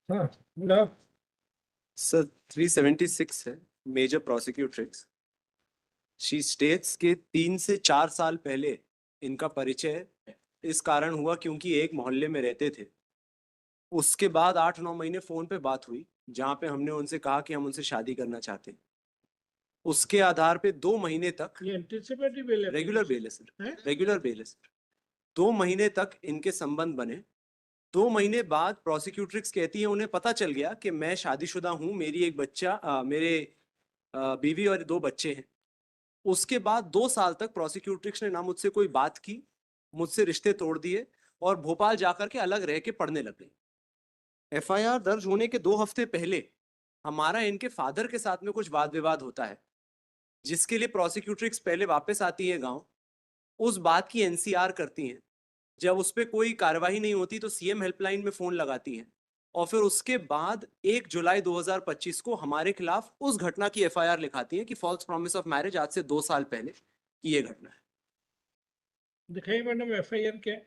हाँ बोला। सर 376 है मेजर प्रोसिक्यूट्रिक्स। शी स्टेट्स के 3 से 4 साल पहले इनका परिचय इस कारण हुआ क्योंकि एक मोहल्ले में रहते थे। उसके बाद 8-9 महीने फोन पे बात हुई जहाँ पे हमने उनसे कहा कि हम उनसे शादी करना चाहते हैं। उसके आधार पे 2 महीने तक ये एंटीसिपेटरी बेल है? रेगुलर बेल है सर, हैं? रेगुलर बेल है सर। 2 महीने तक इनके संबंध बने। 2 महीने बाद प्रोसिक्यूट्रिक्स कहती है उन्हें पता चल गया कि मैं शादीशुदा हूँ, मेरी एक बच्चा मेरे बीवी और 2 बच्चे हैं। उसके बाद 2 साल तक प्रोसिक्यूट्रिक्स ने ना मुझसे कोई बात की, मुझसे रिश्ते तोड़ दिए और भोपाल जाकर के अलग रह के पढ़ने लग गई। एफआईआर दर्ज होने के 2 हफ्ते पहले हमारा इनके फादर के साथ में कुछ वाद विवाद होता है, जिसके लिए प्रोसिक्यूट्रिक्स पहले वापस आती है गांव, उस बात की एनसीआर करती हैं। जब उस पर कोई कार्रवाई नहीं होती तो सीएम हेल्पलाइन में फोन लगाती हैं और फिर उसके बाद 1 जुलाई 2025 को हमारे खिलाफ उस घटना की एफआईआर लिखाती हैं कि फॉल्स प्रॉमिस ऑफ मैरिज आज से 2 साल पहले की ये घटना है। दिखाइए मैडम एफआईआर क्या है?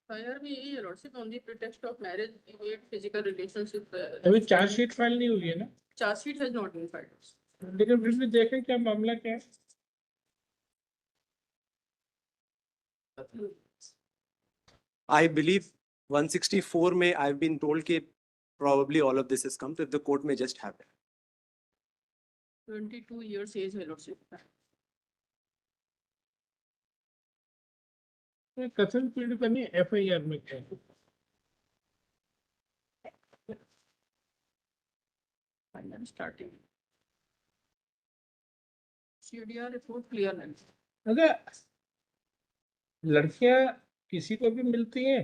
FIR में यही है lordship, on the pretext of marriage evaded physical relationship. अभी चार्जशीट फाइल नहीं हुई है ना? Chargesheet has not been filed. लेकिन फिर भी देखें क्या मामला क्या है। I believe 164 में I've been told कि probably all of this has come, so if the court may just have it. 22 years as है लॉर्डशिप। कथन पीड़ित नहीं एफआईआर में क्या है? Final starting CDR report clear है। अगर लड़कियां किसी को भी मिलती हैं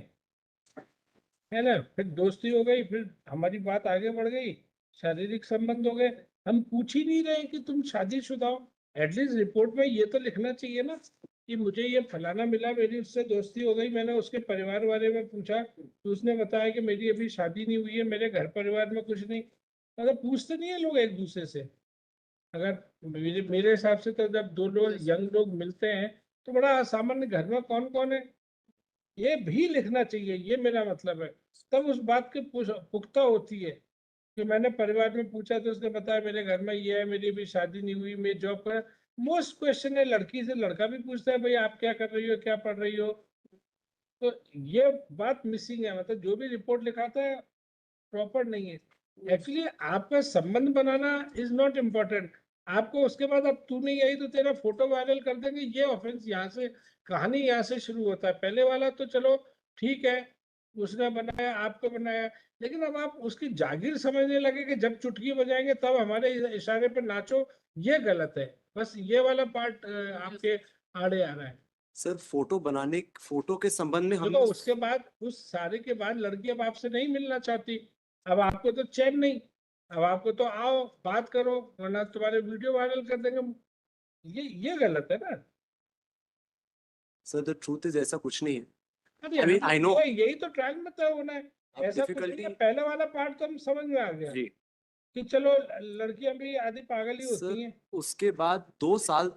है ना, फिर दोस्ती हो गई, फिर हमारी बात आगे बढ़ गई, शारीरिक संबंध हो गए, हम पूछ ही नहीं रहे कि तुम शादीशुदा हो। एटलीस्ट रिपोर्ट में ये तो लिखना चाहिए ना कि मुझे ये फलाना मिला, मेरी उससे दोस्ती हो गई, मैंने उसके परिवार बारे में पूछा तो उसने बताया कि मेरी अभी शादी नहीं हुई है, मेरे घर परिवार में कुछ नहीं। मतलब पूछते नहीं है लोग एक दूसरे से। अगर मेरे हिसाब से तो जब दो लोग यंग लोग मिलते हैं तो बड़ा सामान्य घर में कौन कौन है ये भी लिखना चाहिए, ये मेरा मतलब है। तब उस बात की पुख्ता होती है कि मैंने परिवार में पूछा तो उसने बताया मेरे घर में ये है, मेरी भी शादी नहीं हुई, मैं जॉब कर। मोस्ट क्वेश्चन है लड़की से लड़का भी पूछता है भाई आप क्या कर रही हो, क्या पढ़ रही हो। तो ये बात मिसिंग है, मतलब जो भी रिपोर्ट लिखाता है प्रॉपर नहीं है। एक्चुअली आपका संबंध बनाना इज नॉट इम्पोर्टेंट। आपको उसके बाद अब तू नहीं आई तो तेरा फोटो वायरल कर देंगे, ये ऑफेंस यहाँ से, कहानी यहाँ से शुरू होता है। पहले वाला तो चलो ठीक है, उसने बनाया आपको बनाया, लेकिन अब आप उसकी जागीर समझने लगे कि जब चुटकी बजाएंगे तब हमारे इशारे पर नाचो, ये गलत है। बस ये वाला पार्ट आपके आड़े आ रहा है। सर फोटो के संबंध में हम देखो उसके बाद उस सारे के बाद लड़की अब आपसे नहीं मिलना चाहती, अब आपको तो चैन नहीं, अब आपको तो आओ बात करो वरना तुम्हारे वीडियो वायरल कर देंगे। ये गलत है ना। सर द ट्रूथ इज ऐसा कुछ नहीं है। अरे I mean, I know. यही तो ट्रैक में तय होना है। अब ऐसा कुछ नहीं है। difficulty- पहले वाला पार्ट तो हम समझ में आ गया जी कि चलो लड़कियां भी आधी पागल ही होती सर, हैं, उसके बाद 2 साल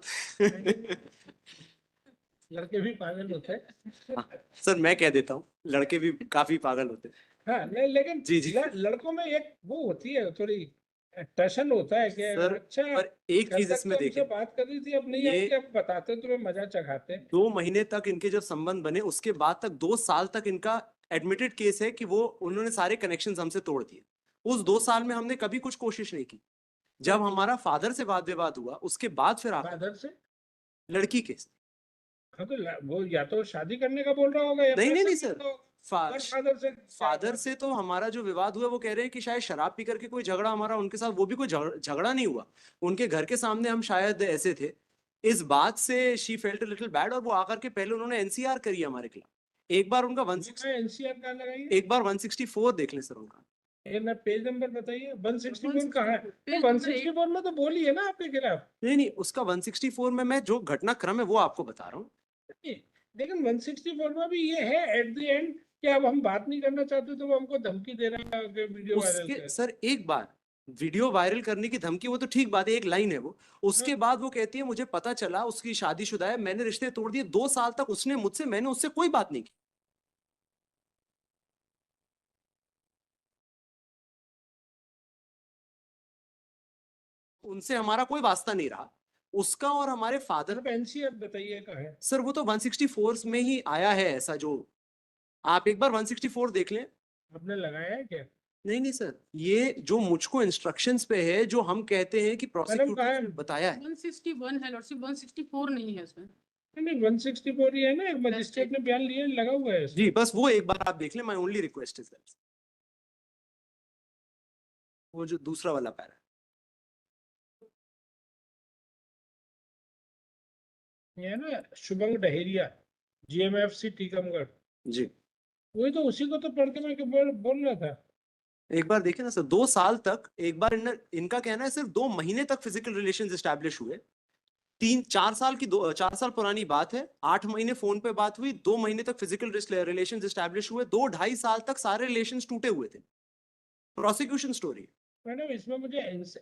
लड़के भी पागल होते हैं। हाँ, सर मैं कह देता हूँ लड़के भी काफी पागल होते हैं। हाँ नहीं, लेकिन जी जी लड़कों में एक वो होती है थोड़ी टशन होता है कि सर, अच्छा पर एक कल चीज तक इसमें तो हमसे देखें, बात कर रही थी, अब नहीं ये- आएगी, अब बताते तुम्हें मजा चखाते हैं। 2 महीने तक इनके जब संबंध बने उसके बाद तक 2 साल तक इनका एडमिटेड केस है कि वो उन्होंने सारे कनेक्शंस हमसे तोड़ दिए। उस 2 साल में हमने कभी कुछ कोशिश नहीं की। जब हमारा फादर से वाद विवाद हुआ उसके बाद फिर आप फादर से? लड़की के हाँ तो वो या तो शादी करने का बोल रहा होगा या नहीं नहीं नहीं पैसे सर, का। फा- और फादर से फादर से तो हमारा जो विवाद हुआ वो कह रहे हैं कि शायद शराब पी करके कोई झगड़ा हमारा उनके साथ, वो भी कोई झगड़ा नहीं हुआ। उनके घर के सामने हम शायद ऐसे थे। इस बात से शी फेल्ट लिटिल बैड और वो आकर के पहले उन्होंने एनसीआर करी हमारे खिलाफ। एक बार उनका 160 एनसीआर का लगाइए, एक बार 164 देख लें सर उनका। ना पेज नंबर बताइए। 164 कहाँ है? पेज 164 में तो बोली है ना आपके खिलाफ। नहीं नहीं, उसका 164 में मैं जो घटनाक्रम है वो आपको बता रहा हूँ। लेकिन 164 में भी ये है एट द एंड कि अब हम बात नहीं करना चाहते तो वो हमको धमकी दे रहा है कि वीडियो वायरल उसके कर। सर एक बार वीडियो वायरल करने की धमकी वो तो ठीक बात है, एक लाइन है वो। उसके बाद वो कहती है मुझे पता चला उसकी शादीशुदा है, मैंने रिश्ते तोड़ दिए। 2 साल तक उसने मुझसे, मैंने उससे कोई बात नहीं की। उनसे हमारा कोई वास्ता नहीं रहा। उसका और हमारे फादर, आप एनसीआर बताइए कहाँ है? सर वो तो 164 में ही आया है ऐसा, जो आप एक बार 164 देख लें। आपने लगाया है क्या? नहीं नहीं सर, ये जो मुझको इंस्ट्रक्शंस पे है, जो हम कहते हैं कि कहाँ प्रोसिक्यूटर है? ने बताया है। 161 है लॉर्डशिप, 164 नहीं है इसमें। नहीं 164 ही है ना, मजिस्ट्रेट ने बयान लिया लगा हुआ है इसमें। जी बस वो एक बार आप देख लें, my only request is that. वो जो दूसरा वाला पैरा ये है ना शुभंग डहेरिया, जीएमएफसी टीकमगढ़, जी, वही तो, उसी को तो पढ़ के मैं बोल रहा था। एक बार देखिए ना सर, 2 साल तक एक बार इनका कहना है सिर्फ 2 महीने तक फिजिकल रिलेशंस एस्टैब्लिश हुए। 3-4 साल की 4 साल पुरानी बात है। 8 महीने फोन पे बात हुई, 2 महीने तक फिजिकल रिलेशंस एस्टैब्लिश हुए, 2-2.5 साल तक सारे रिलेशंस टूटे हुए थे। Prosecution story. मैडम इसमें मुझे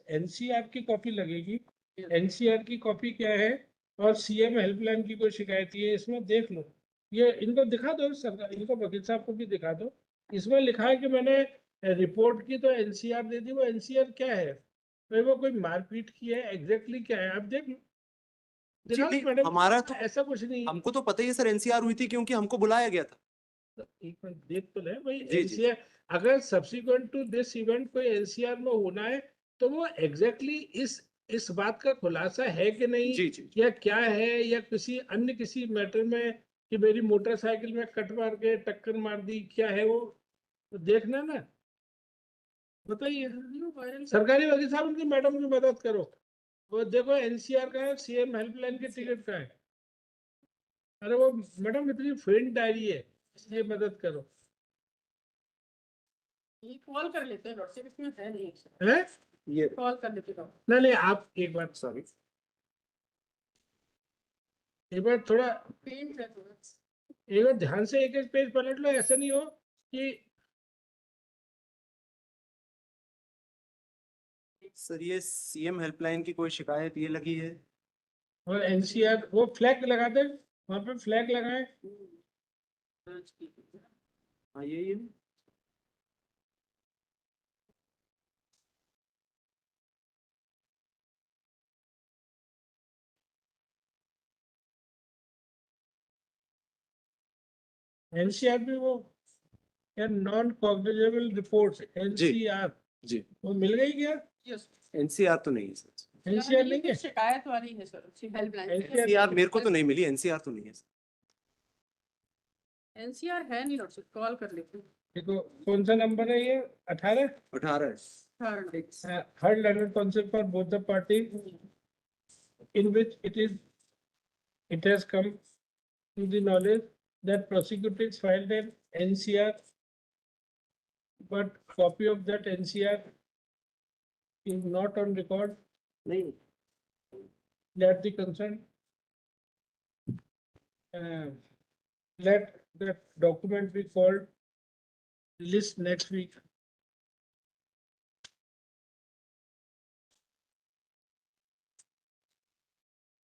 एनसीआर की कॉपी लगेगी। एनसीआर की कॉपी क्या है, और सीएम हेल्पलाइन की कोई शिकायत है इसमें, देख लो। ये इनको दिखा दो सरकार, इनको वकील साहब को भी दिखा दो। इसमें लिखा है कि मैंने रिपोर्ट की तो एनसीआर दे दी। वो एनसीआर क्या है, भाई वो कोई मारपीट की है, एग्जैक्टली क्या है, आप देख लो। जी दिखा नहीं, दो मैडम, हमारा तो, ऐसा कुछ नहीं है। हमको तो पता ही है सर, एनसीआर हुई थी क्योंकि हमको बुलाया गया था। तो एक मिनट देख तो ले भाई जी जी एनसीआर। अगर सब्सिक्वेंट टू दिस इवेंट कोई एनसीआर में होना है, तो वो एग्जैक्टली इस बात का खुलासा है कि नहीं, जी जी। या क्या है, या किसी अन्य किसी मैटर में कि मेरी मोटरसाइकिल में कट मार के टक्कर मार दी, क्या है वो, तो देखना ना, बताइए। सरकारी वकील साहब उनकी मैडम की मदद करो। वो देखो एनसीआर का है, सीएम हेल्पलाइन के टिकट का है। अरे वो मैडम इतनी फेंट डायरी है, इसलिए मदद करो। ये कॉल कर लेते हैं लॉर्डशिप, इसमें है नहीं। है ये कॉल कर लेते हैं। नहीं नहीं, आप एक बार, सॉरी, एक बार थोड़ा, पेंट है थोड़ा। एक बार ध्यान से एक एक पेज पलट लो, ऐसा नहीं हो कि सर ये सीएम हेल्पलाइन की कोई शिकायत ये लगी है। और एनसीआर वो फ्लैग लगा दे, वहां पे फ्लैग लगाए। हाँ ये एनसीआर भी वो नॉन कॉग्निजेबल रिपोर्ट्स, एनसीआर जी, वो मिल गई क्या? यस, एनसीआर तो नहीं है सर। एनसीआर नहीं है? शिकायत वाली है सर, हेल्पलाइन। एनसीआर मेरे को तो नहीं मिली, एनसीआर तो नहीं है सर। एनसीआर है नहीं लॉर्डशिप, कॉल कर लेते हैं। देखो कौन सा नंबर है ये, 18। 18 हर land concept for both the party in which it has come to the knowledge that prosecutors filed an NCR, but copy of that NCR is not on record. नहीं, Let the concerned let that document be called list next week.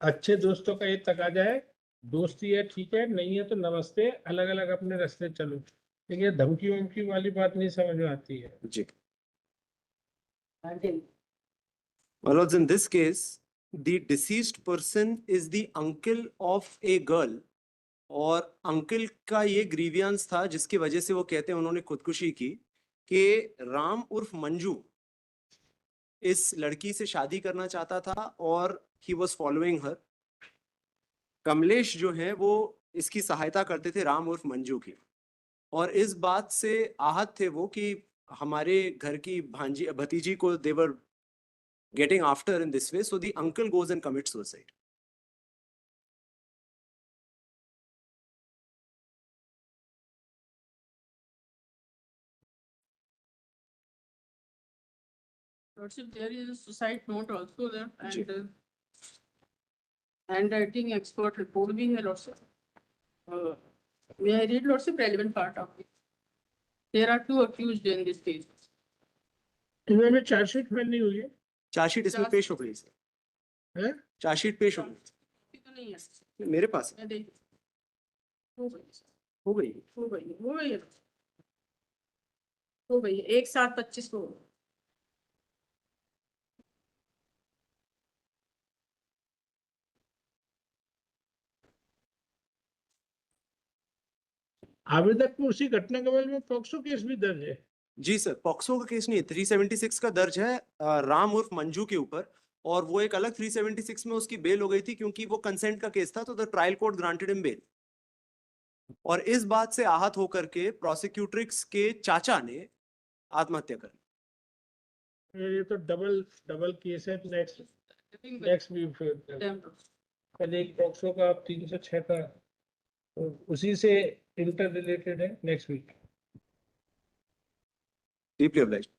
अच्छे दोस्तों का ये तकाजा है, दोस्ती है ठीक है, नहीं है तो नमस्ते, अलग अलग अपने रास्ते चलो। लेकिन ये धमकी वमकी वाली बात नहीं समझ में आती है। जी। Well, in this case, the deceased person is the uncle of a girl, और अंकल का ये ग्रीवियंस था जिसकी वजह से वो कहते हैं उन्होंने खुदकुशी की, कि राम उर्फ मंजू इस लड़की से शादी करना चाहता था और he was following her. Kamlesh जो है वो इसकी सहायता करते थे राम उर्फ मंजू की, और इस बात से आहत थे वो कि हमारे घर की भांजी भतीजी को देवर getting after in this way, so the uncle goes and commits suicide. Lordship, there is a suicide note also there, ji. and handwriting expert report भी है Lordship. May I read Lordship relevant part of it? There are 2 accused in this case. इनमें भी chargesheet में नहीं हुई है? Chargesheet इसमें पेश हो गई सर, है? चार्जशीट पेश हो गई, तो नहीं है मेरे पास मैं देख, हो गई हो गई। हो गई हो गई हो गई 1/7/25 को। आवेदक को उसी घटना के बारे में पॉक्सो केस भी दर्ज है। जी सर, पॉक्सो का केस नहीं है, 376 का दर्ज है राम उर्फ मंजू के ऊपर, और वो एक अलग 376 में उसकी बेल हो गई थी क्योंकि वो कंसेंट का केस था, तो the trial court granted him bail. और इस बात से आहत होकर के प्रोसिक्यूट्रिक्स के चाचा ने आत्महत्या कर ली। ये तो डबल डबल केस है। नेक्स्ट भी फिर कल एक पॉक्सो का 306 का, तो उसी से इंटर रिलेटेड है। Next week. Deeply obliged.